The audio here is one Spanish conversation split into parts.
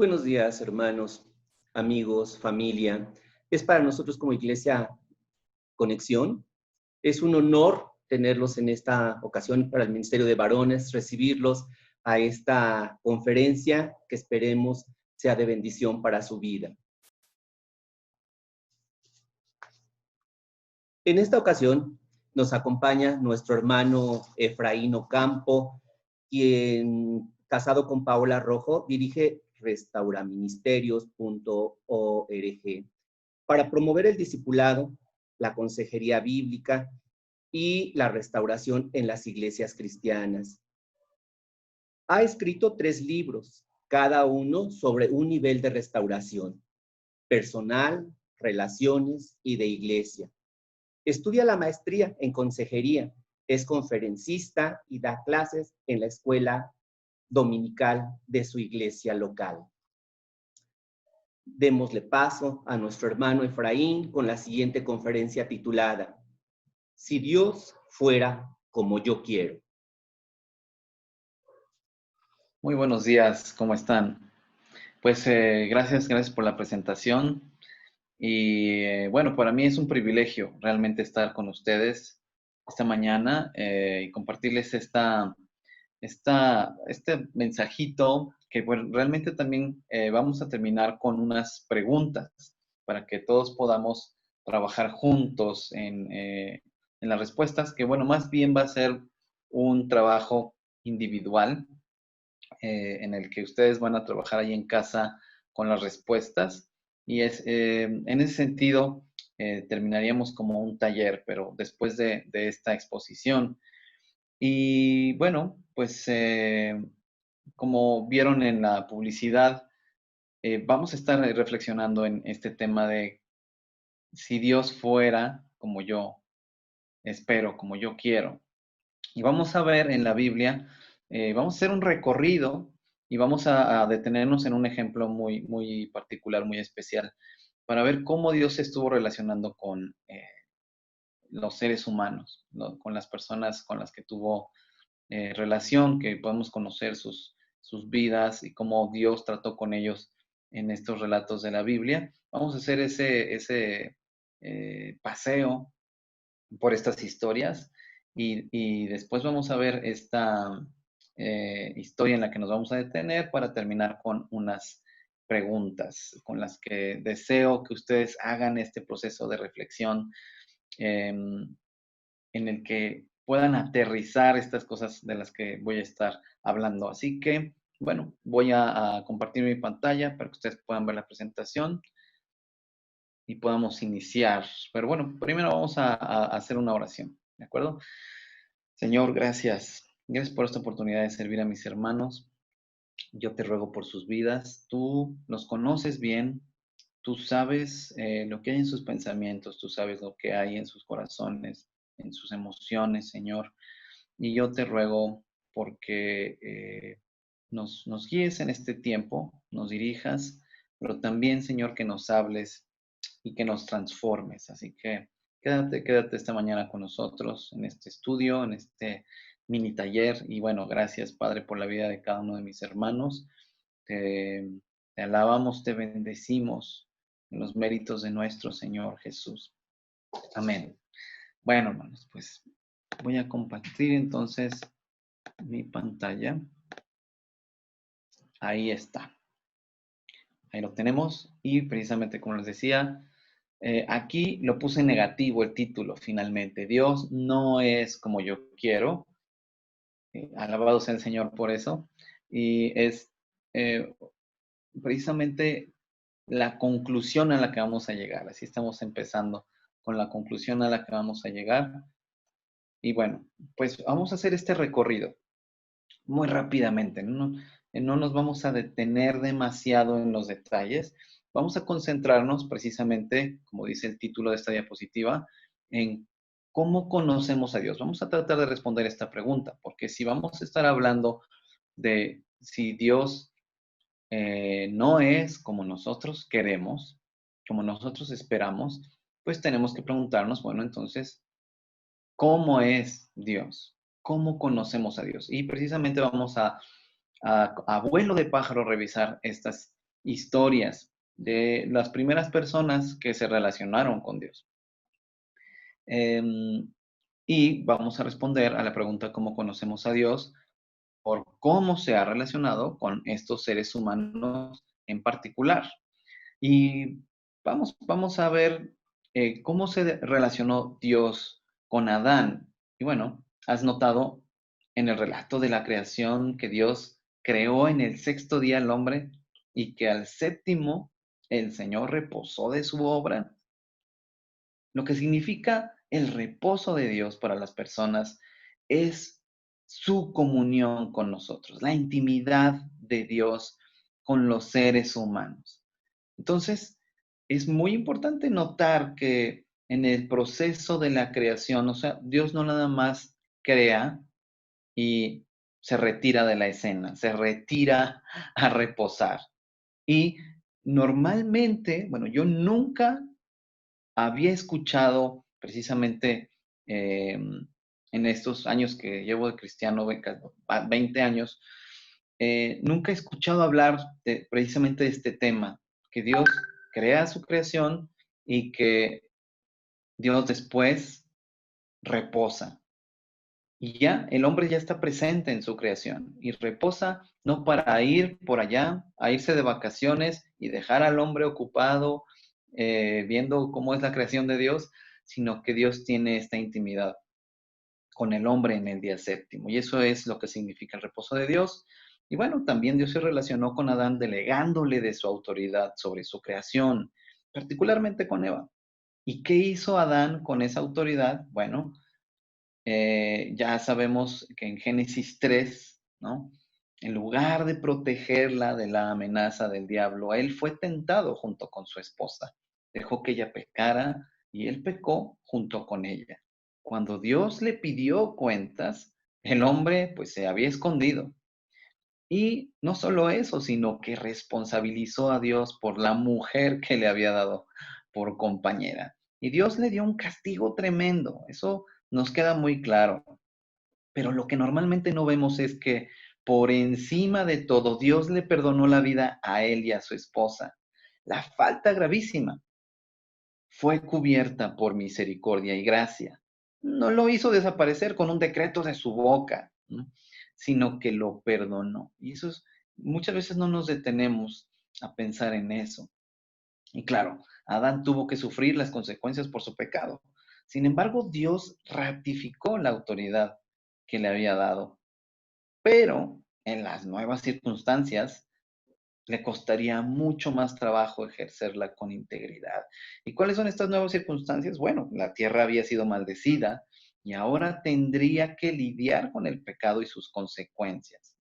Buenos días, hermanos, amigos, familia. Es para nosotros como Iglesia Conexión. Es un honor tenerlos en esta ocasión para el Ministerio de Varones, recibirlos a esta conferencia que esperemos sea de bendición para su vida. En esta ocasión nos acompaña nuestro hermano Efraín Ocampo, quien, casado con Paola Rojo, dirige restauraministerios.org para promover el discipulado, la consejería bíblica y la restauración en las iglesias cristianas. Ha escrito 3 libros, cada uno sobre un nivel de restauración: personal, relaciones y de iglesia. Estudia la maestría en consejería, es conferencista y da clases en la escuela dominical de su iglesia local. Démosle paso a nuestro hermano Efraín con la siguiente conferencia titulada Si Dios fuera como yo quiero. Muy buenos días, ¿cómo están? Pues gracias por la presentación. Y bueno, para mí es un privilegio realmente estar con ustedes esta mañana y compartirles este mensajito que bueno, realmente también vamos a terminar con unas preguntas para que todos podamos trabajar juntos en las respuestas, que bueno, más bien va a ser un trabajo individual en el que ustedes van a trabajar ahí en casa con las respuestas. Y en ese sentido, terminaríamos como un taller, pero después de esta exposición. Y bueno, pues como vieron en la publicidad, vamos a estar reflexionando en este tema de si Dios fuera como yo espero, como yo quiero. Y vamos a ver en la Biblia, vamos a hacer un recorrido y vamos a detenernos en un ejemplo muy, muy particular, muy especial, para ver cómo Dios se estuvo relacionando con los seres humanos, ¿no? Con las personas con las que tuvo relación, que podemos conocer sus vidas y cómo Dios trató con ellos en estos relatos de la Biblia. Vamos a hacer ese paseo por estas historias y después vamos a ver esta historia en la que nos vamos a detener para terminar con unas preguntas con las que deseo que ustedes hagan este proceso de reflexión en el que puedan aterrizar estas cosas de las que voy a estar hablando. Así que, bueno, voy a compartir mi pantalla para que ustedes puedan ver la presentación y podamos iniciar. Pero bueno, primero vamos a hacer una oración, ¿de acuerdo? Señor, gracias. Gracias por esta oportunidad de servir a mis hermanos. Yo te ruego por sus vidas. Tú los conoces bien. Tú sabes lo que hay en sus pensamientos. Tú sabes lo que hay en sus corazones, en sus emociones, Señor. Y yo te ruego porque nos guíes en este tiempo, nos dirijas, pero también, Señor, que nos hables y que nos transformes. Así que quédate esta mañana con nosotros en este estudio, en este mini taller. Y bueno, gracias, Padre, por la vida de cada uno de mis hermanos. Te alabamos, te bendecimos en los méritos de nuestro Señor Jesús. Amén. Bueno, hermanos, pues voy a compartir entonces mi pantalla. Ahí está. Ahí lo tenemos. Y precisamente como les decía, aquí lo puse en negativo el título finalmente. Dios no es como yo quiero. Alabado sea el Señor por eso. Y es precisamente la conclusión a la que vamos a llegar. Así estamos empezando con la conclusión a la que vamos a llegar. Y bueno, pues vamos a hacer este recorrido muy rápidamente. No nos vamos a detener demasiado en los detalles. Vamos a concentrarnos precisamente, como dice el título de esta diapositiva, en cómo conocemos a Dios. Vamos a tratar de responder esta pregunta, porque si vamos a estar hablando de si Dios no es como nosotros queremos, como nosotros esperamos, pues tenemos que preguntarnos, bueno, entonces, ¿cómo es Dios? ¿Cómo conocemos a Dios? Y precisamente vamos a vuelo de pájaro revisar estas historias de las primeras personas que se relacionaron con Dios. Em, y vamos a responder a la pregunta ¿cómo conocemos a Dios? Por cómo se ha relacionado con estos seres humanos en particular. Y vamos a ver cómo se relacionó Dios con Adán. Y bueno, has notado en el relato de la creación que Dios creó en el sexto día al hombre y que al séptimo el Señor reposó de su obra. Lo que significa el reposo de Dios para las personas es su comunión con nosotros, la intimidad de Dios con los seres humanos. Entonces, es muy importante notar que en el proceso de la creación, o sea, Dios no nada más crea y se retira de la escena, se retira a reposar. Y normalmente, bueno, yo nunca había escuchado precisamente en estos años que llevo de cristiano, 20 años, nunca he escuchado hablar precisamente de este tema, que Dios crea su creación y que Dios después reposa. Y ya el hombre ya está presente en su creación y reposa no para ir por allá, a irse de vacaciones y dejar al hombre ocupado viendo cómo es la creación de Dios, sino que Dios tiene esta intimidad con el hombre en el día séptimo. Y eso es lo que significa el reposo de Dios. Y bueno, también Dios se relacionó con Adán delegándole de su autoridad sobre su creación, particularmente con Eva. ¿Y qué hizo Adán con esa autoridad? Bueno, ya sabemos que en Génesis 3, ¿no? En lugar de protegerla de la amenaza del diablo, él fue tentado junto con su esposa. Dejó que ella pecara y él pecó junto con ella. Cuando Dios le pidió cuentas, el hombre pues se había escondido. Y no solo eso, sino que responsabilizó a Dios por la mujer que le había dado por compañera. Y Dios le dio un castigo tremendo. Eso nos queda muy claro. Pero lo que normalmente no vemos es que por encima de todo, Dios le perdonó la vida a él y a su esposa. La falta gravísima fue cubierta por misericordia y gracia. No lo hizo desaparecer con un decreto de su boca, ¿no? Sino que lo perdonó. Y eso es, muchas veces no nos detenemos a pensar en eso. Y claro, Adán tuvo que sufrir las consecuencias por su pecado. Sin embargo, Dios ratificó la autoridad que le había dado, pero en las nuevas circunstancias le costaría mucho más trabajo ejercerla con integridad. ¿Y cuáles son estas nuevas circunstancias? Bueno, la tierra había sido maldecida y ahora tendría que lidiar con el pecado y sus consecuencias.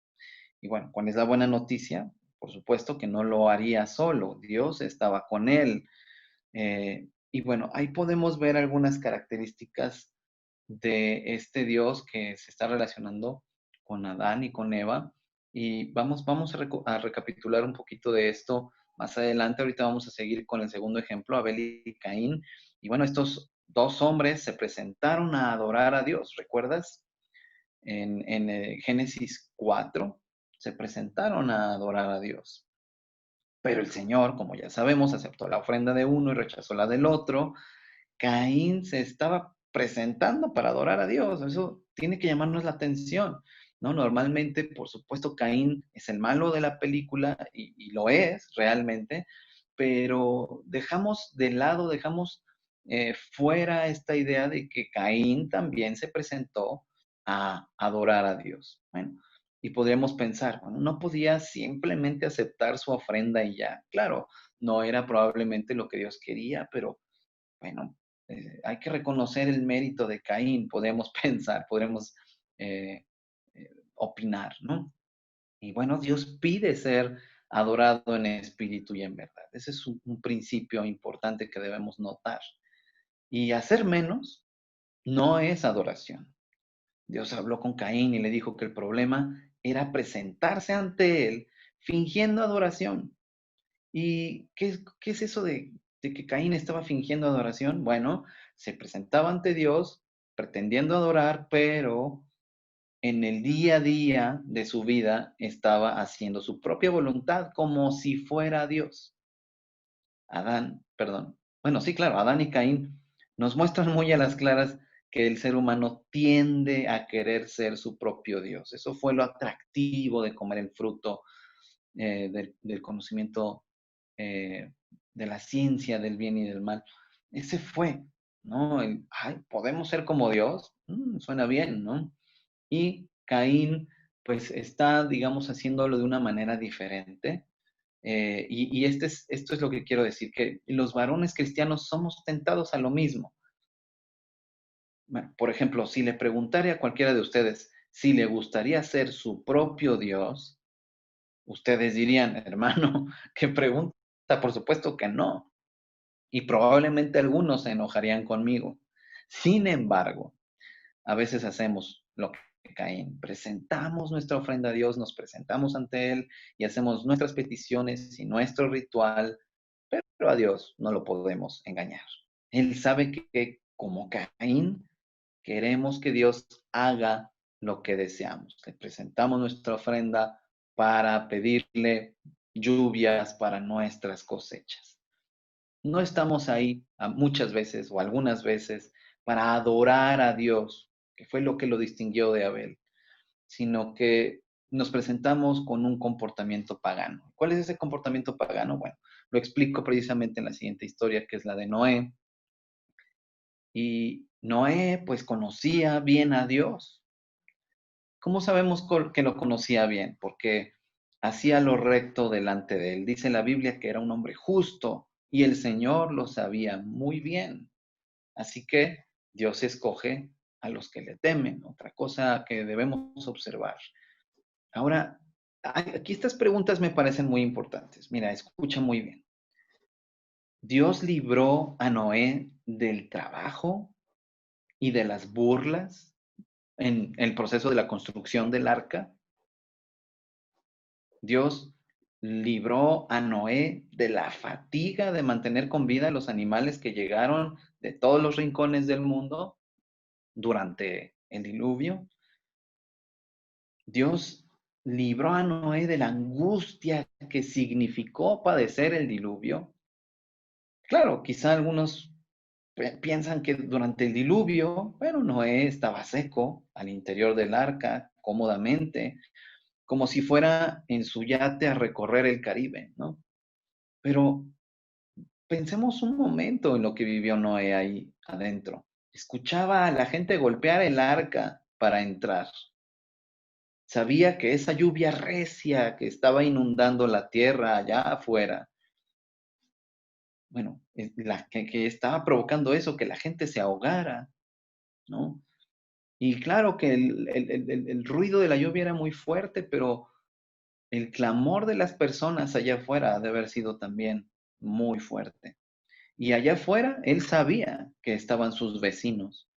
Y bueno, ¿cuál es la buena noticia? Por supuesto que no lo haría solo, Dios estaba con él. Y bueno, ahí podemos ver algunas características de este Dios que se está relacionando con Adán y con Eva. Y vamos a recapitular un poquito de esto más adelante. Ahorita vamos a seguir con el segundo ejemplo, Abel y Caín. Y bueno, estos dos hombres se presentaron a adorar a Dios, ¿recuerdas? En Génesis 4 se presentaron a adorar a Dios. Pero el Señor, como ya sabemos, aceptó la ofrenda de uno y rechazó la del otro. Caín se estaba presentando para adorar a Dios. Eso tiene que llamarnos la atención, ¿no? Normalmente, por supuesto, Caín es el malo de la película y lo es realmente, pero dejamos de lado, dejamos fuera esta idea de que Caín también se presentó a adorar a Dios. Bueno, y podríamos pensar, bueno, no podía simplemente aceptar su ofrenda y ya. Claro, no era probablemente lo que Dios quería, pero bueno, hay que reconocer el mérito de Caín, podemos pensar, podremos eh, opinar, ¿no? Y bueno, Dios pide ser adorado en espíritu y en verdad. Ese es un principio importante que debemos notar. Y hacer menos no es adoración. Dios habló con Caín y le dijo que el problema era presentarse ante él fingiendo adoración. ¿Y qué es eso de que Caín estaba fingiendo adoración? Bueno, se presentaba ante Dios pretendiendo adorar, pero en el día a día de su vida estaba haciendo su propia voluntad como si fuera Dios. Bueno, sí, claro, Adán y Caín nos muestran muy a las claras que el ser humano tiende a querer ser su propio Dios. Eso fue lo atractivo de comer el fruto del conocimiento de la ciencia del bien y del mal. Ese fue, ¿no? Ay, ¿podemos ser como Dios? Suena bien, ¿no? Y Caín, pues está, digamos, haciéndolo de una manera diferente. Esto es lo que quiero decir, que los varones cristianos somos tentados a lo mismo. Bueno, por ejemplo, si le preguntara a cualquiera de ustedes si le gustaría ser su propio Dios, ustedes dirían, hermano, ¿qué pregunta? Por supuesto que no. Y probablemente algunos se enojarían conmigo. Sin embargo, a veces hacemos lo que Caín. Presentamos nuestra ofrenda a Dios, nos presentamos ante Él y hacemos nuestras peticiones y nuestro ritual, pero a Dios no lo podemos engañar. Él sabe que como Caín, queremos que Dios haga lo que deseamos. Le presentamos nuestra ofrenda para pedirle lluvias para nuestras cosechas. No estamos ahí muchas veces o algunas veces para adorar a Dios, que fue lo que lo distinguió de Abel, sino que nos presentamos con un comportamiento pagano. ¿Cuál es ese comportamiento pagano? Bueno, lo explico precisamente en la siguiente historia, que es la de Noé. Y Noé, pues, conocía bien a Dios. ¿Cómo sabemos que lo conocía bien? Porque hacía lo recto delante de él. Dice la Biblia que era un hombre justo y el Señor lo sabía muy bien. Así que Dios escoge a los que le temen. Otra cosa que debemos observar. Ahora, aquí estas preguntas me parecen muy importantes. Mira, escucha muy bien. ¿Dios libró a Noé del trabajo y de las burlas en el proceso de la construcción del arca? Dios libró a Noé de la fatiga de mantener con vida a los animales que llegaron de todos los rincones del mundo durante el diluvio. Dios libró a Noé de la angustia que significó padecer el diluvio. Claro, quizá algunos piensan que durante el diluvio, bueno, Noé estaba seco al interior del arca, cómodamente, como si fuera en su yate a recorrer el Caribe, ¿no? Pero pensemos un momento en lo que vivió Noé ahí adentro. Escuchaba a la gente golpear el arca para entrar. Sabía que esa lluvia recia que estaba inundando la tierra allá afuera, bueno, que estaba provocando eso, que la gente se ahogara, ¿no? Y claro que el ruido de la lluvia era muy fuerte, pero el clamor de las personas allá afuera ha de haber sido también muy fuerte. Y allá afuera él sabía que estaban sus vecinos,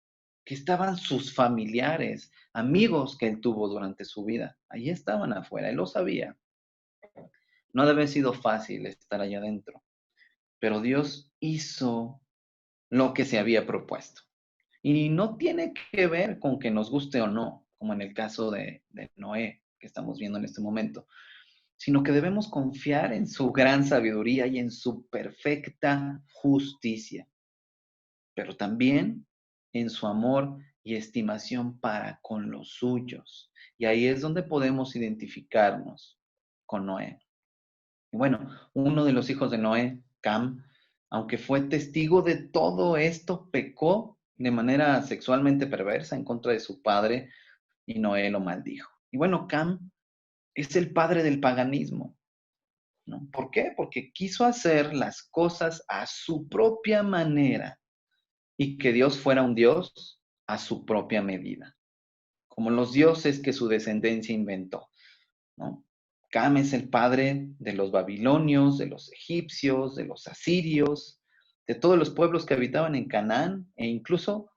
que estaban sus familiares, amigos que él tuvo durante su vida. Allí estaban afuera, él lo sabía. No debe haber sido fácil estar allá adentro, pero Dios hizo lo que se había propuesto. Y no tiene que ver con que nos guste o no, como en el caso de Noé, que estamos viendo en este momento, sino que debemos confiar en su gran sabiduría y en su perfecta justicia, pero también en su amor y estimación para con los suyos. Y ahí es donde podemos identificarnos con Noé. Y bueno, uno de los hijos de Noé, Cam, aunque fue testigo de todo esto, pecó de manera sexualmente perversa en contra de su padre y Noé lo maldijo. Y bueno, Cam es el padre del paganismo, ¿no? ¿Por qué? Porque quiso hacer las cosas a su propia manera y que Dios fuera un Dios a su propia medida, como los dioses que su descendencia inventó, ¿no? Cam es el padre de los babilonios, de los egipcios, de los asirios, de todos los pueblos que habitaban en Canaán e incluso,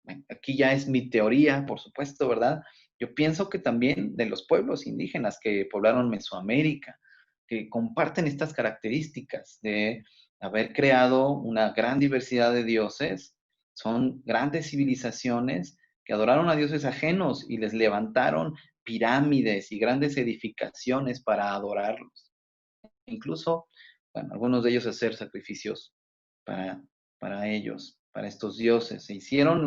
bueno, aquí ya es mi teoría, por supuesto, ¿verdad? Yo pienso que también de los pueblos indígenas que poblaron Mesoamérica, que comparten estas características de haber creado una gran diversidad de dioses, son grandes civilizaciones que adoraron a dioses ajenos y les levantaron pirámides y grandes edificaciones para adorarlos. Incluso, bueno, algunos de ellos hacer sacrificios para, para ellos, para estos dioses. Se hicieron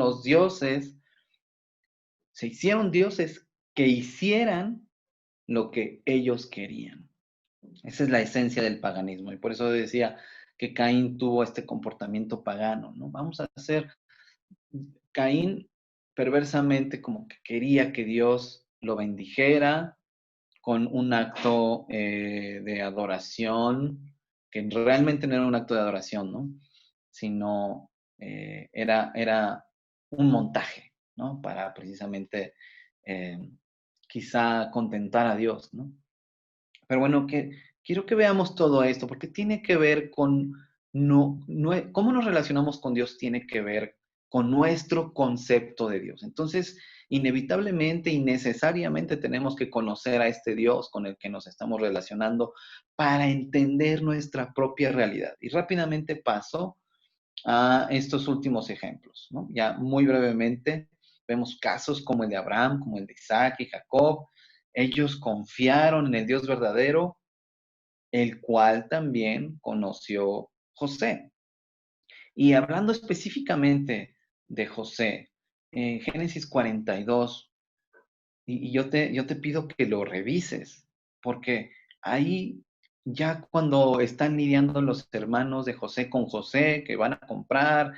dioses que hicieran lo que ellos querían. Esa es la esencia del paganismo. Y por eso decía que Caín tuvo este comportamiento pagano, ¿no? Vamos a hacer, Caín perversamente como que quería que Dios lo bendijera con un acto de adoración, que realmente no era un acto de adoración, ¿no? Sino era un montaje, ¿no? Para precisamente eh, quizá contentar a Dios, ¿no? Pero bueno, quiero que veamos todo esto, porque tiene que ver con cómo nos relacionamos con Dios, tiene que ver con nuestro concepto de Dios. Entonces, inevitablemente y necesariamente tenemos que conocer a este Dios con el que nos estamos relacionando para entender nuestra propia realidad. Y rápidamente paso a estos últimos ejemplos, ¿no? Ya muy brevemente vemos casos como el de Abraham, como el de Isaac y Jacob. Ellos confiaron en el Dios verdadero, el cual también conoció José. Y hablando específicamente de José, en Génesis 42, y yo te pido que lo revises, porque ahí ya cuando están lidiando los hermanos de José con José, que van a comprar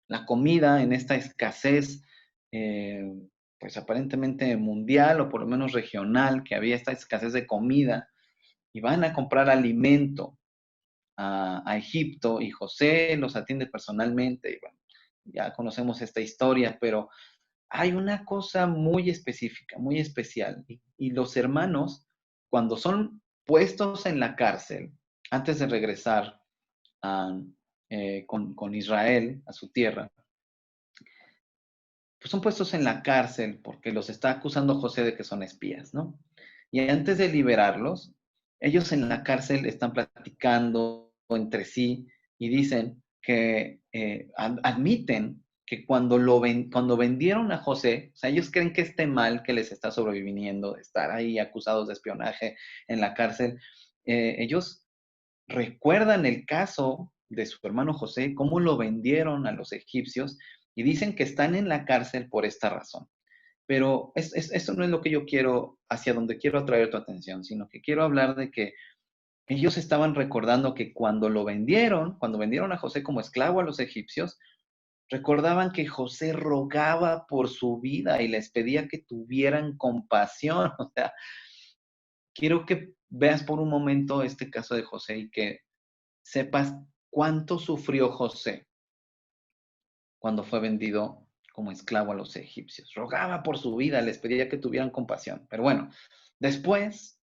la comida en esta escasez, eh, pues aparentemente mundial o por lo menos regional, que había esta escasez de comida, y van a comprar alimento a Egipto, y José los atiende personalmente, y bueno, ya conocemos esta historia, pero hay una cosa muy específica, muy especial, y los hermanos, cuando son puestos en la cárcel, antes de regresar a, con Israel a su tierra, pues son puestos en la cárcel porque los está acusando José de que son espías, ¿no? Y antes de liberarlos, ellos en la cárcel están platicando entre sí y dicen que admiten que cuando vendieron a José, o sea, ellos creen que esté mal que les está sobreviniendo de estar ahí acusados de espionaje en la cárcel. Ellos recuerdan el caso de su hermano José, cómo lo vendieron a los egipcios y dicen que están en la cárcel por esta razón. Pero eso no es lo que yo quiero, hacia donde quiero atraer tu atención, sino que quiero hablar de que ellos estaban recordando que cuando vendieron a José como esclavo a los egipcios, recordaban que José rogaba por su vida y les pedía que tuvieran compasión. O sea, quiero que veas por un momento este caso de José y que sepas cuánto sufrió José cuando fue vendido como esclavo a los egipcios. Rogaba por su vida, les pedía que tuvieran compasión. Pero bueno, después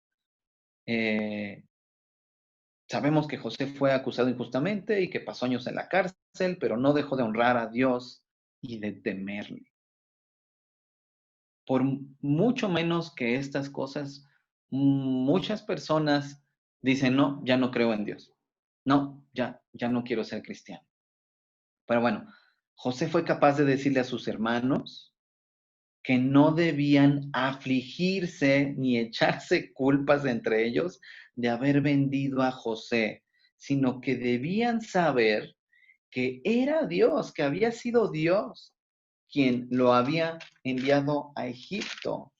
eh, sabemos que José fue acusado injustamente y que pasó años en la cárcel, pero no dejó de honrar a Dios y de temerle. Por mucho menos que estas cosas, muchas personas dicen, no, ya no creo en Dios. No, ya no quiero ser cristiano. Pero bueno, José fue capaz de decirle a sus hermanos que no debían afligirse ni echarse culpas entre ellos de haber vendido a José, sino que debían saber que era Dios, que había sido Dios quien lo había enviado a Egipto.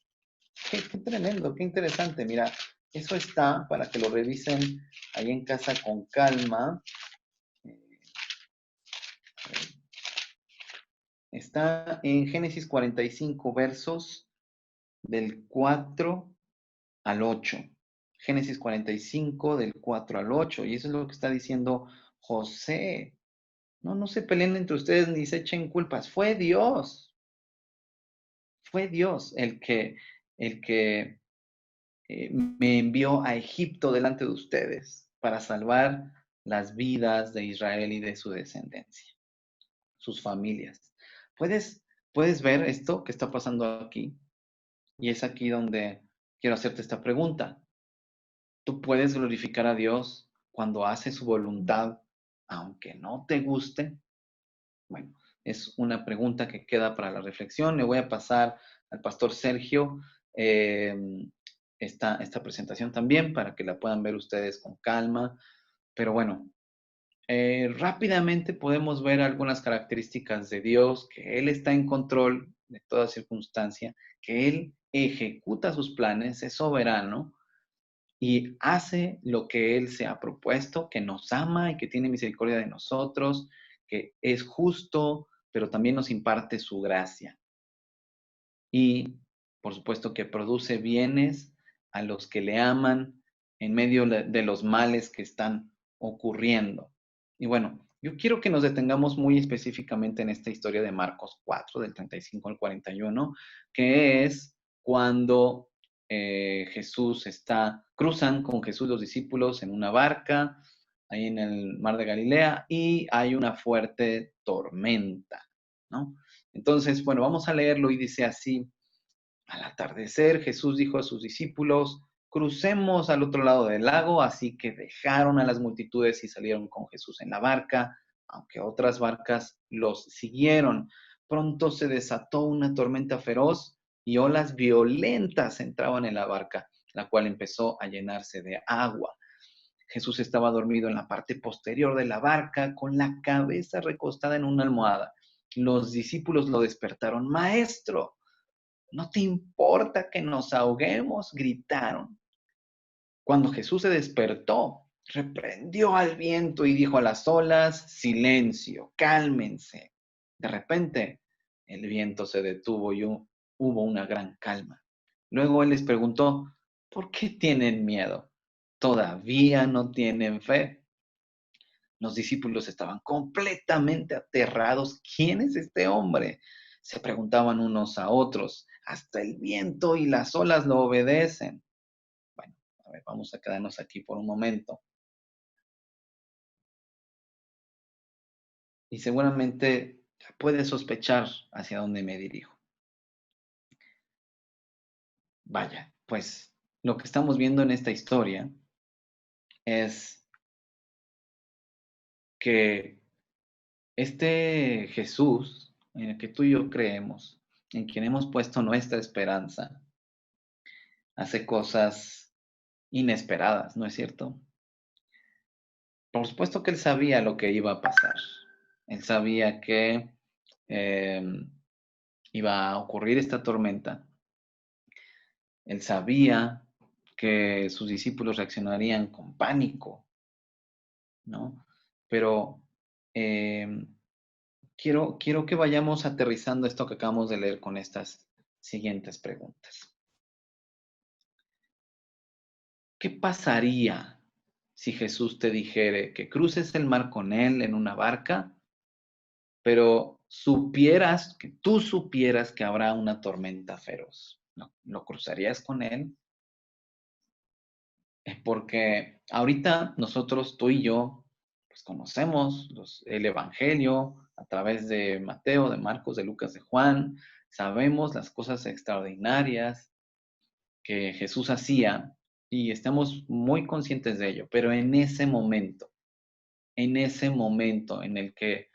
Qué tremendo, qué interesante. Mira, eso está para que lo revisen ahí en casa con calma. Está en Génesis 45, versos del 4 al 8. Génesis 45, del 4 al 8. Y eso es lo que está diciendo José. No se peleen entre ustedes ni se echen culpas. Fue Dios el que me envió a Egipto delante de ustedes para salvar las vidas de Israel y de su descendencia, sus familias. ¿Puedes, puedes ver esto que está pasando aquí? Y es aquí donde quiero hacerte esta pregunta. ¿Tú puedes glorificar a Dios cuando haces su voluntad, aunque no te guste? Bueno, Es una pregunta que queda para la reflexión. Le voy a pasar al pastor Sergio esta presentación también para que la puedan ver ustedes con calma. Pero bueno, rápidamente podemos ver algunas características de Dios, que Él está en control de toda circunstancia, que Él ejecuta sus planes, es soberano y hace lo que Él se ha propuesto, que nos ama y que tiene misericordia de nosotros, que es justo, pero también nos imparte su gracia. Y, por supuesto, que produce bienes a los que le aman en medio de los males que están ocurriendo. Y bueno, yo quiero que nos detengamos muy específicamente en esta historia de Marcos 4, del 35 al 41, que es cuando cruzan con Jesús los discípulos en una barca, ahí en el mar de Galilea, y hay una fuerte tormenta, ¿no? Entonces, bueno, vamos a leerlo y dice así: al atardecer, Jesús dijo a sus discípulos: crucemos al otro lado del lago, así que dejaron a las multitudes y salieron con Jesús en la barca, aunque otras barcas los siguieron. Pronto se desató una tormenta feroz y olas violentas entraban en la barca, la cual empezó a llenarse de agua. Jesús estaba dormido en la parte posterior de la barca, con la cabeza recostada en una almohada. Los discípulos lo despertaron: Maestro, ¿no te importa que nos ahoguemos?, gritaron. Cuando Jesús se despertó, reprendió al viento y dijo a las olas: silencio, cálmense. De repente, el viento se detuvo y hubo una gran calma. Luego él les preguntó: ¿por qué tienen miedo? ¿Todavía no tienen fe? Los discípulos estaban completamente aterrados. ¿Quién es este hombre?, se preguntaban unos a otros. Hasta el viento y las olas lo obedecen. Bueno, a ver, vamos a quedarnos aquí por un momento. Y seguramente puedes sospechar hacia dónde me dirijo. Vaya, pues lo que estamos viendo en esta historia es que este Jesús en el que tú y yo creemos, en quien hemos puesto nuestra esperanza, hace cosas inesperadas, ¿no es cierto? Por supuesto que él sabía lo que iba a pasar. Él sabía que iba a ocurrir esta tormenta. Él sabía que sus discípulos reaccionarían con pánico, ¿no? Pero quiero que vayamos aterrizando esto que acabamos de leer con estas siguientes preguntas. ¿Qué pasaría si Jesús te dijere que cruces el mar con Él en una barca, pero tú supieras que habrá una tormenta feroz? ¿Lo cruzarías con Él? Es porque ahorita nosotros, tú y yo, pues conocemos el Evangelio a través de Mateo, de Marcos, de Lucas, de Juan. Sabemos las cosas extraordinarias que Jesús hacía y estamos muy conscientes de ello, pero en ese momento en el que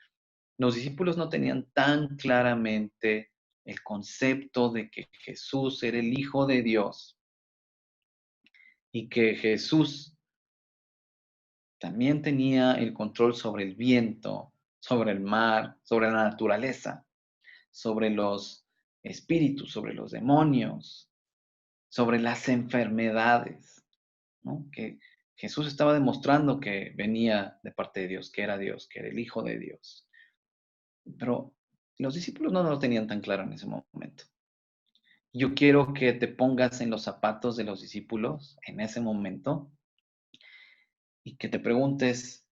los discípulos no tenían tan claramente el concepto de que Jesús era el Hijo de Dios y que Jesús también tenía el control sobre el viento, sobre el mar, sobre la naturaleza, sobre los espíritus, sobre los demonios, sobre las enfermedades, ¿no? Que Jesús estaba demostrando que venía de parte de Dios, que era el Hijo de Dios. Pero los discípulos no lo tenían tan claro en ese momento. Yo quiero que te pongas en los zapatos de los discípulos en ese momento y que te preguntes,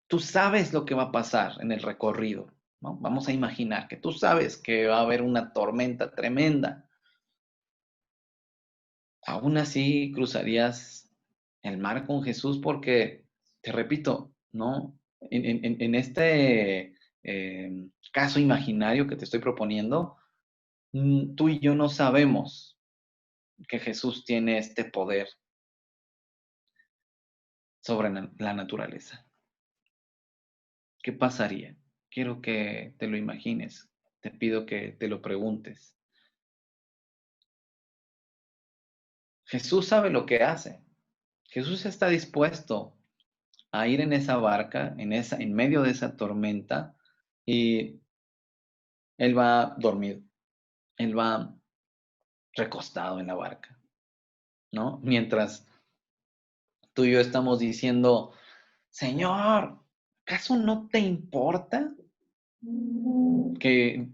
tú sabes lo que va a pasar en el recorrido, ¿no? Vamos a imaginar que tú sabes que va a haber una tormenta tremenda. Aún así cruzarías el mar con Jesús porque, te repito, ¿no? En este caso imaginario que te estoy proponiendo, tú y yo no sabemos que Jesús tiene este poder sobre la naturaleza. ¿Qué pasaría? quiero que te lo imagines, te pido que te lo preguntes. Jesús sabe lo que hace. Jesús está dispuesto a ir en esa barca, en medio de esa tormenta, y él va dormido, él va recostado en la barca, ¿no? Mientras tú y yo estamos diciendo, Señor, ¿acaso no te importa que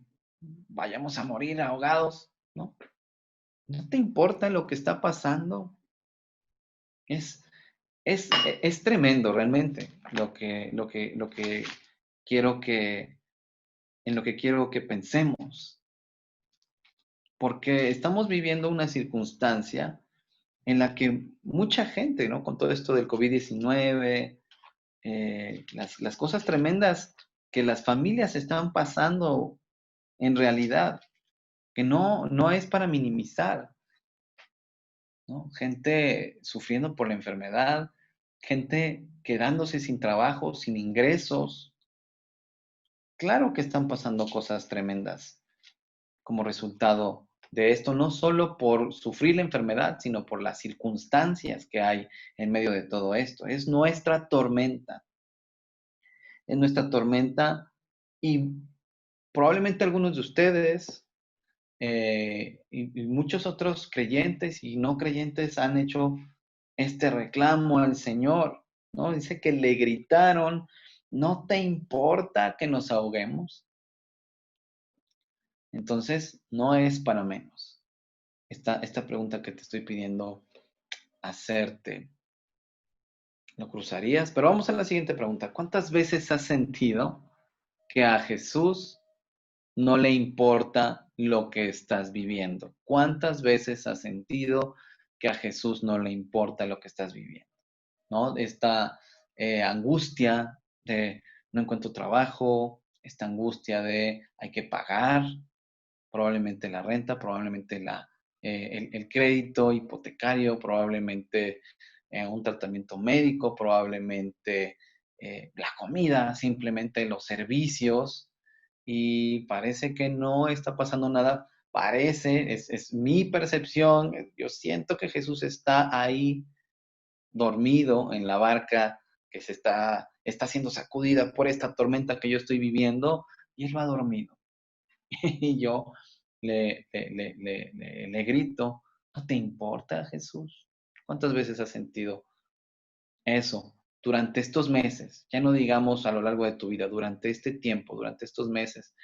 vayamos a morir ahogados? ¿No? ¿No te importa lo que está pasando? Es, es tremendo realmente lo que quiero en lo que quiero que pensemos, porque estamos viviendo una circunstancia en la que mucha gente, ¿no? Con todo esto del COVID-19, las cosas tremendas que las familias están pasando en realidad, que no es para minimizar, ¿no? Gente sufriendo por la enfermedad, gente quedándose sin trabajo, sin ingresos. Claro que están pasando cosas tremendas como resultado de esto, no solo por sufrir la enfermedad, sino por las circunstancias que hay en medio de todo esto. Es nuestra tormenta y probablemente algunos de ustedes y muchos otros creyentes y no creyentes han hecho este reclamo al Señor, ¿no? Dice que le gritaron, ¿no te importa que nos ahoguemos? Entonces, no es para menos. Esta pregunta que te estoy pidiendo hacerte, ¿lo cruzarías? Pero vamos a la siguiente pregunta. ¿Cuántas veces has sentido que a Jesús no le importa lo que estás viviendo? ¿Cuántas veces has sentido que a Jesús no le importa lo que estás viviendo? ¿No? Esta angustia de no encuentro trabajo, esta angustia de hay que pagar, probablemente la renta, probablemente el crédito hipotecario, probablemente un tratamiento médico, probablemente la comida, simplemente los servicios, y parece que no está pasando nada. Parece, es mi percepción, yo siento que Jesús está ahí dormido en la barca que está siendo sacudida por esta tormenta que yo estoy viviendo, y él va dormido. Y yo le grito, ¿no te importa, Jesús? ¿Cuántas veces has sentido eso durante estos meses? Ya no digamos a lo largo de tu vida, durante este tiempo, durante estos meses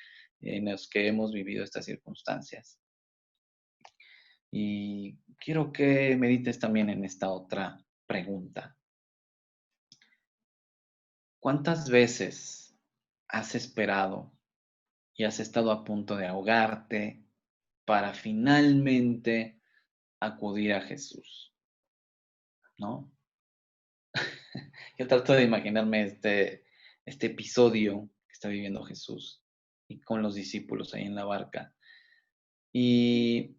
en los que hemos vivido estas circunstancias. Y quiero que medites también en esta otra pregunta. ¿Cuántas veces has esperado y has estado a punto de ahogarte para finalmente acudir a Jesús? ¿No? Yo trato de imaginarme este episodio que está viviendo Jesús y con los discípulos ahí en la barca. Y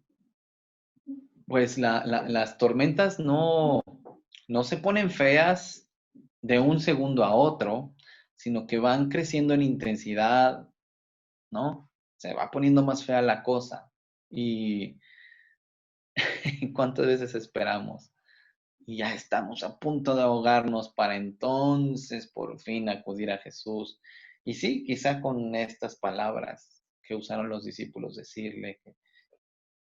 pues las tormentas no se ponen feas de un segundo a otro, sino que van creciendo en intensidad, ¿no? Se va poniendo más fea la cosa. Y ¿cuántas veces esperamos? Y ya estamos a punto de ahogarnos para entonces por fin acudir a Jesús. Y sí, quizá con estas palabras que usaron los discípulos, decirle,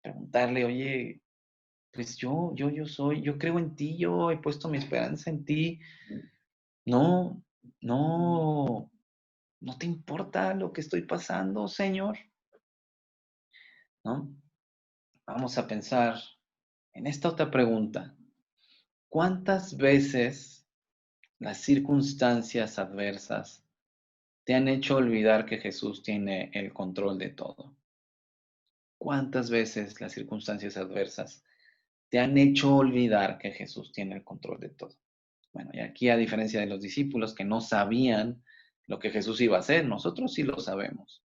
preguntarle, oye, pues yo creo en ti, yo he puesto mi esperanza en ti. No, no, no te importa lo que estoy pasando, Señor, ¿no? Vamos a pensar en esta otra pregunta. ¿Cuántas veces las circunstancias adversas te han hecho olvidar que Jesús tiene el control de todo? ¿Cuántas veces las circunstancias adversas te han hecho olvidar que Jesús tiene el control de todo? Bueno, y aquí a diferencia de los discípulos que no sabían lo que Jesús iba a hacer, nosotros sí lo sabemos.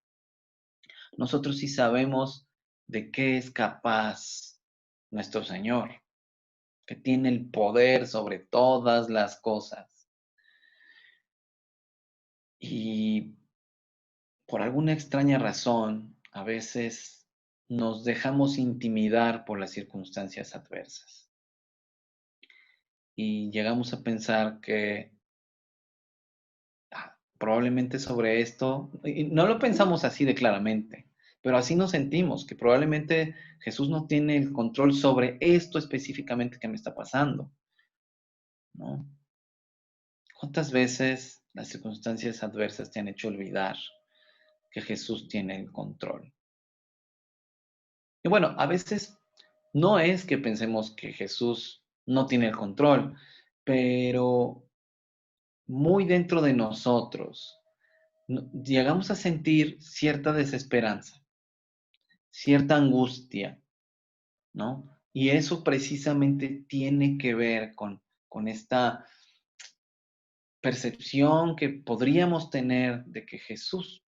Nosotros sí sabemos de qué es capaz nuestro Señor, que tiene el poder sobre todas las cosas. Y por alguna extraña razón, a veces nos dejamos intimidar por las circunstancias adversas y llegamos a pensar que probablemente sobre esto, y no lo pensamos así de claramente, pero así nos sentimos, que probablemente Jesús no tiene el control sobre esto específicamente que me está pasando, ¿no? ¿Cuántas veces las circunstancias adversas te han hecho olvidar que Jesús tiene el control? Y bueno, a veces no es que pensemos que Jesús no tiene el control, pero muy dentro de nosotros llegamos a sentir cierta desesperanza, cierta angustia, ¿no? Y eso precisamente tiene que ver con esta percepción que podríamos tener de que Jesús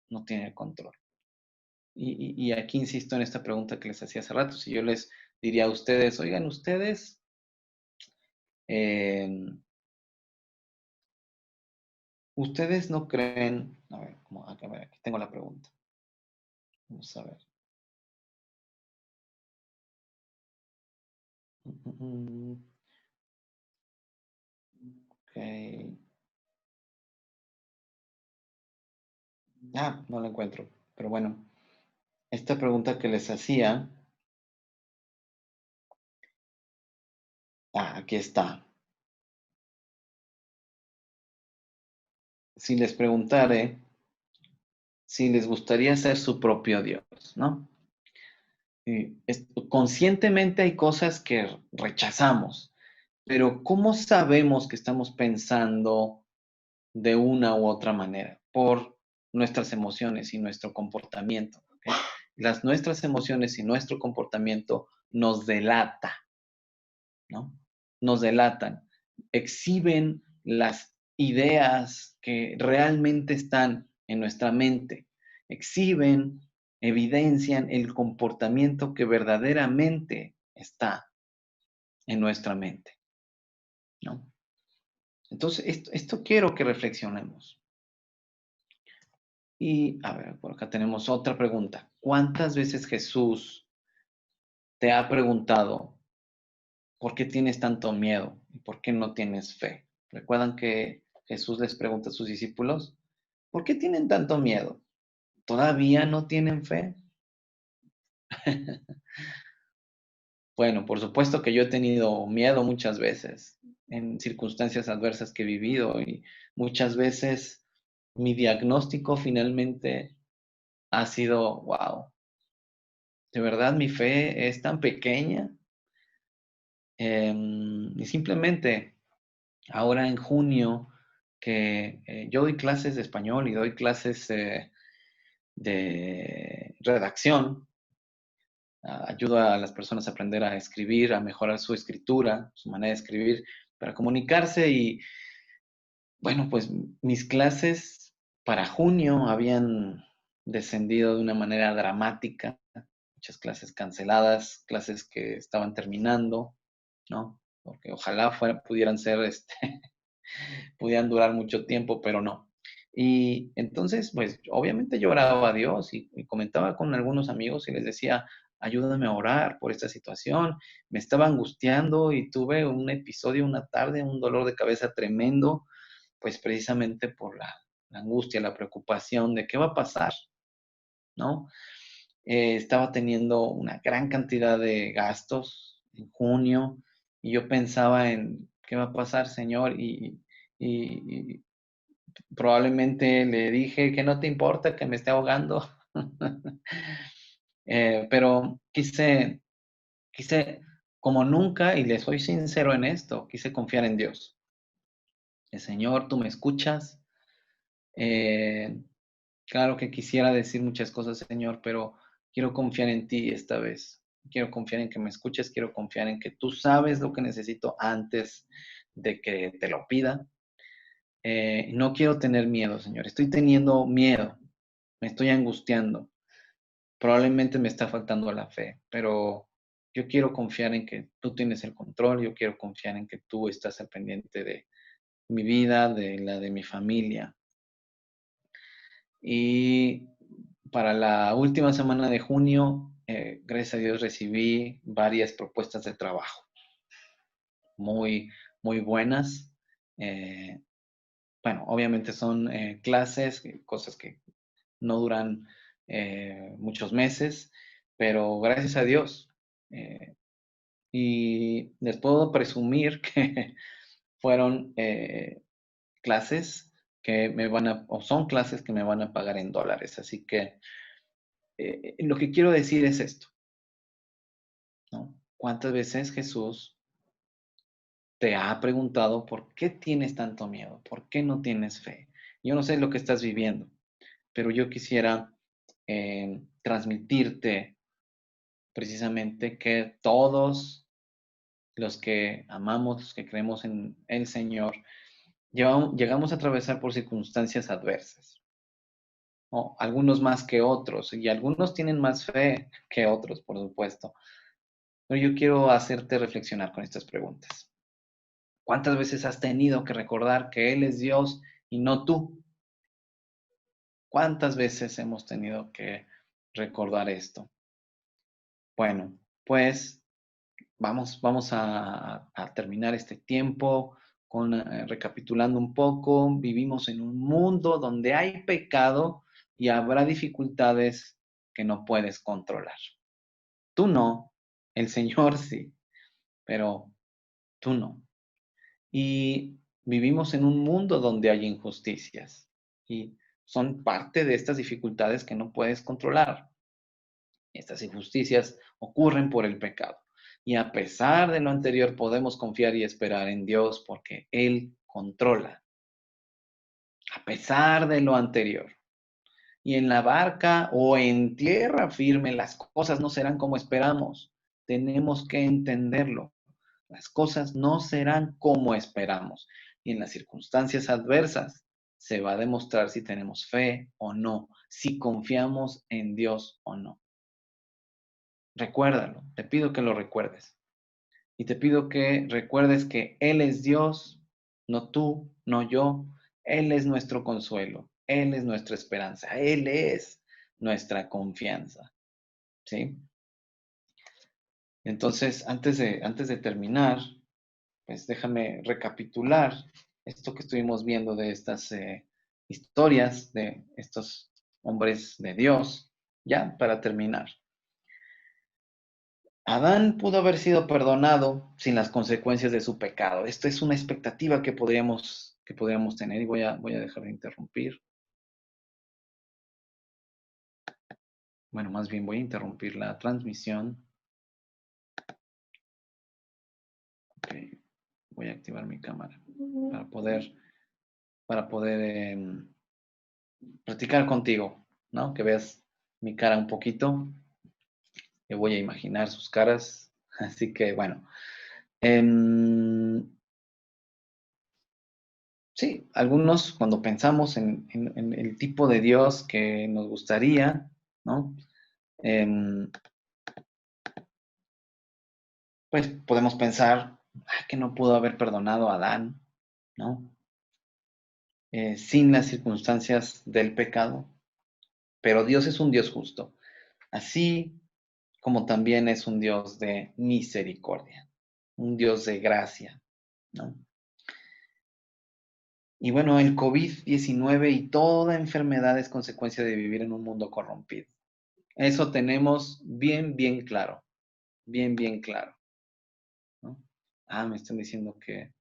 no tiene el control. Y aquí insisto en esta pregunta que les hacía hace rato. Si yo les diría a ustedes, oigan, ustedes no creen, a ver, aquí tengo la pregunta. Vamos a ver. Ok. No la encuentro. Pero bueno, esta pregunta que les hacía, aquí está. Si les preguntare si les gustaría ser su propio Dios, ¿no? Conscientemente hay cosas que rechazamos, pero ¿cómo sabemos que estamos pensando de una u otra manera? Por nuestras emociones y nuestro comportamiento. ¿Okay? Nuestras emociones y nuestro comportamiento nos delata, ¿no? Nos delatan, exhiben las ideas que realmente están en nuestra mente, exhiben, evidencian el comportamiento que verdaderamente está en nuestra mente, ¿no? Entonces, esto quiero que reflexionemos. Y, a ver, por acá tenemos otra pregunta. ¿Cuántas veces Jesús te ha preguntado por qué tienes tanto miedo y por qué no tienes fe? ¿Recuerdan que Jesús les pregunta a sus discípulos, ¿por qué tienen tanto miedo? ¿Todavía no tienen fe? Bueno, por supuesto que yo he tenido miedo muchas veces en circunstancias adversas que he vivido y muchas veces mi diagnóstico finalmente ha sido, wow, ¿de verdad mi fe es tan pequeña? Y simplemente ahora en junio que yo doy clases de español y doy clases de redacción, ayudo a las personas a aprender a escribir, a mejorar su escritura, su manera de escribir, para comunicarse y bueno, pues mis clases para junio habían descendido de una manera dramática, muchas clases canceladas, clases que estaban terminando, ¿no? Porque ojalá pudieran ser, pudieran durar mucho tiempo, pero no. Y entonces, pues obviamente yo oraba a Dios y comentaba con algunos amigos y les decía, ayúdame a orar por esta situación. Me estaba angustiando y tuve un episodio una tarde, un dolor de cabeza tremendo, pues precisamente por la angustia, la preocupación de qué va a pasar, ¿no? Estaba teniendo una gran cantidad de gastos en junio y yo pensaba en qué va a pasar, Señor, y probablemente le dije que no te importa que me esté ahogando, pero quise, como nunca, y le soy sincero en esto, quise confiar en Dios. El Señor, tú me escuchas. Eh, claro que quisiera decir muchas cosas, Señor, pero quiero confiar en ti esta vez. Quiero confiar en que me escuches, quiero confiar en que tú sabes lo que necesito antes de que te lo pida. No quiero tener miedo, Señor. Estoy teniendo miedo, me estoy angustiando. Probablemente me está faltando la fe, pero yo quiero confiar en que tú tienes el control, yo quiero confiar en que tú estás al pendiente de mi vida, de la de mi familia. Y para la última semana de junio, gracias a Dios, recibí varias propuestas de trabajo muy, muy buenas. Bueno, obviamente son clases, cosas que no duran muchos meses, pero gracias a Dios. Y les puedo presumir que fueron clases que me van a, o son clases que me van a pagar en dólares. Así que lo que quiero decir es esto, ¿no? ¿Cuántas veces Jesús te ha preguntado por qué tienes tanto miedo? ¿Por qué no tienes fe? Yo no sé lo que estás viviendo, pero yo quisiera transmitirte precisamente que todos los que amamos, los que creemos en el Señor, llegamos a atravesar por circunstancias adversas, ¿no? Algunos más que otros, y algunos tienen más fe que otros, por supuesto. Pero yo quiero hacerte reflexionar con estas preguntas. ¿Cuántas veces has tenido que recordar que Él es Dios y no tú? ¿Cuántas veces hemos tenido que recordar esto? Bueno, pues vamos a terminar este tiempo recapitulando un poco. Vivimos en un mundo donde hay pecado y habrá dificultades que no puedes controlar. Tú no, el Señor sí, pero tú no. Y vivimos en un mundo donde hay injusticias y son parte de estas dificultades que no puedes controlar. Estas injusticias ocurren por el pecado. Y a pesar de lo anterior, podemos confiar y esperar en Dios porque Él controla. A pesar de lo anterior. Y en la barca o en tierra firme, las cosas no serán como esperamos. Tenemos que entenderlo. Las cosas no serán como esperamos. Y en las circunstancias adversas se va a demostrar si tenemos fe o no, si confiamos en Dios o no. Recuérdalo, te pido que lo recuerdes. Y te pido que recuerdes que Él es Dios, no tú, no yo. Él es nuestro consuelo, Él es nuestra esperanza, Él es nuestra confianza. ¿Sí? Entonces, antes de terminar, pues déjame recapitular esto que estuvimos viendo de estas historias de estos hombres de Dios, ya para terminar. Adán pudo haber sido perdonado sin las consecuencias de su pecado. Esto es una expectativa que podríamos tener y voy a dejar de interrumpir. Bueno, más bien voy a interrumpir la transmisión. Ok, voy a activar mi cámara para poder platicar contigo, ¿no? Que veas mi cara un poquito. Yo voy a imaginar sus caras. Así que, bueno. Sí, algunos cuando pensamos en el tipo de Dios que nos gustaría, ¿no? Pues podemos pensar que no pudo haber perdonado a Adán, ¿no? Sin las circunstancias del pecado. Pero Dios es un Dios justo, así como también es un Dios de misericordia, un Dios de gracia, ¿no? Y bueno, el COVID-19 y toda enfermedad es consecuencia de vivir en un mundo corrompido. Eso tenemos bien, bien claro, bien, bien claro, ¿no? Me están diciendo que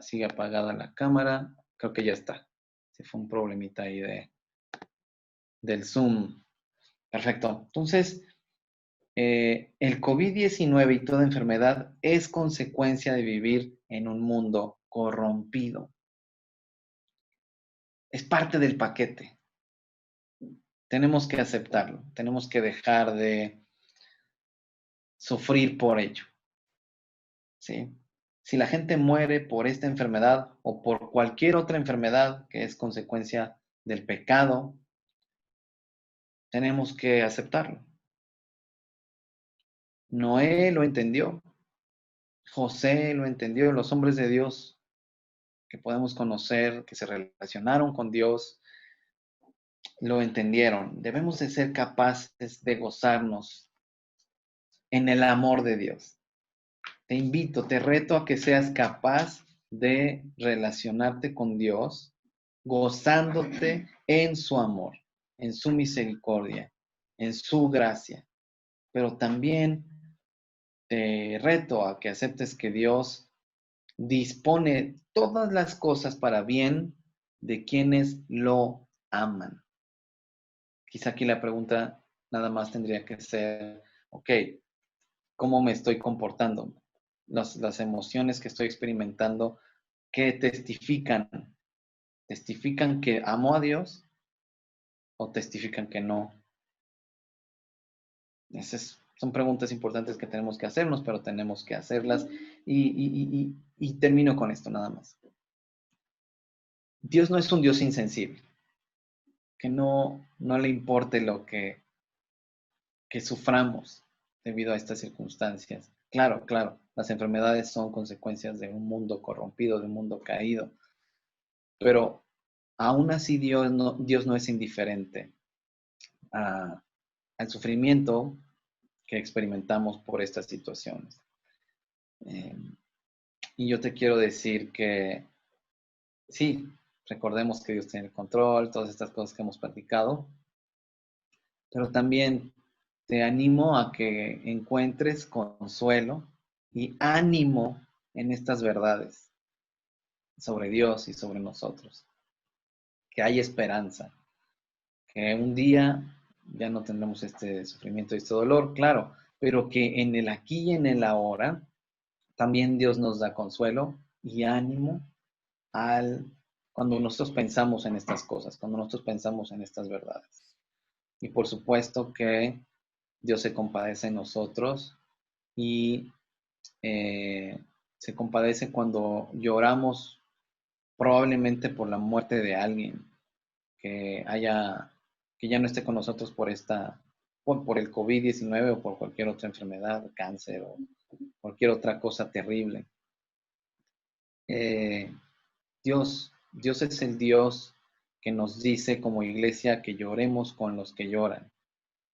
sigue apagada la cámara. Creo que ya está. Se fue un problemita ahí del Zoom. Perfecto. Entonces, el COVID-19 y toda enfermedad es consecuencia de vivir en un mundo corrompido. Es parte del paquete. Tenemos que aceptarlo. Tenemos que dejar de sufrir por ello. ¿Sí? Si la gente muere por esta enfermedad o por cualquier otra enfermedad que es consecuencia del pecado, tenemos que aceptarlo. Noé lo entendió, José lo entendió, los hombres de Dios que podemos conocer, que se relacionaron con Dios, lo entendieron. Debemos de ser capaces de gozarnos en el amor de Dios. Te invito, te reto a que seas capaz de relacionarte con Dios, gozándote en su amor, en su misericordia, en su gracia. Pero también te reto a que aceptes que Dios dispone todas las cosas para bien de quienes lo aman. Quizá aquí la pregunta nada más tendría que ser, ok, ¿cómo me estoy comportando? Las emociones que estoy experimentando, ¿qué testifican? ¿Testifican que amo a Dios o testifican que no? Son preguntas importantes que tenemos que hacernos, pero tenemos que hacerlas. Y termino con esto nada más. Dios no es un Dios insensible, que no le importe lo que suframos debido a estas circunstancias. Claro, las enfermedades son consecuencias de un mundo corrompido, de un mundo caído, pero aún así Dios no es indiferente al sufrimiento que experimentamos por estas situaciones. Y yo te quiero decir que sí, recordemos que Dios tiene el control, todas estas cosas que hemos platicado, pero también te animo a que encuentres consuelo y ánimo en estas verdades sobre Dios y sobre nosotros. Que hay esperanza, que un día ya no tendremos este sufrimiento y este dolor, claro, pero que en el aquí y en el ahora también Dios nos da consuelo y ánimo cuando nosotros pensamos en estas cosas, cuando nosotros pensamos en estas verdades. Y por supuesto que Dios se compadece en nosotros y se compadece cuando lloramos probablemente por la muerte de alguien que ya no esté con nosotros por el COVID-19 o por cualquier otra enfermedad, cáncer o cualquier otra cosa terrible. Dios es el Dios que nos dice como iglesia que lloremos con los que lloran,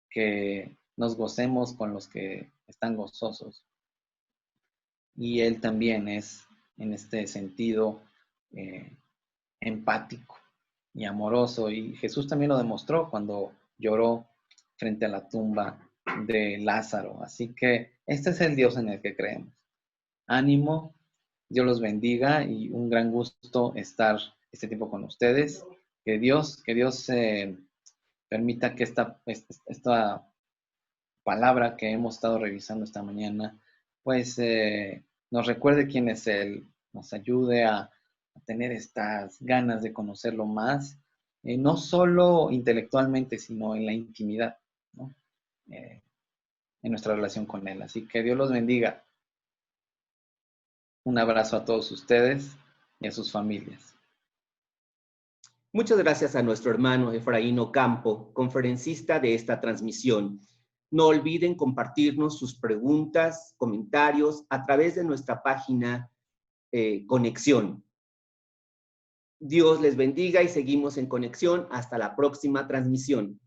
que nos gocemos con los que están gozosos. Y Él también es, en este sentido, empático y amoroso. Y Jesús también lo demostró cuando lloró frente a la tumba de Lázaro. Así que este es el Dios en el que creemos. Ánimo, Dios los bendiga y un gran gusto estar este tiempo con ustedes. Que Dios permita que esta palabra que hemos estado revisando esta mañana, pues nos recuerde quién es Él, nos ayude a tener estas ganas de conocerlo más, no solo intelectualmente, sino en la intimidad, ¿no? En nuestra relación con Él. Así que Dios los bendiga. Un abrazo a todos ustedes y a sus familias. Muchas gracias a nuestro hermano Efraín Ocampo, conferencista de esta transmisión. No olviden compartirnos sus preguntas, comentarios a través de nuestra página Conexión. Dios les bendiga y seguimos en conexión hasta la próxima transmisión.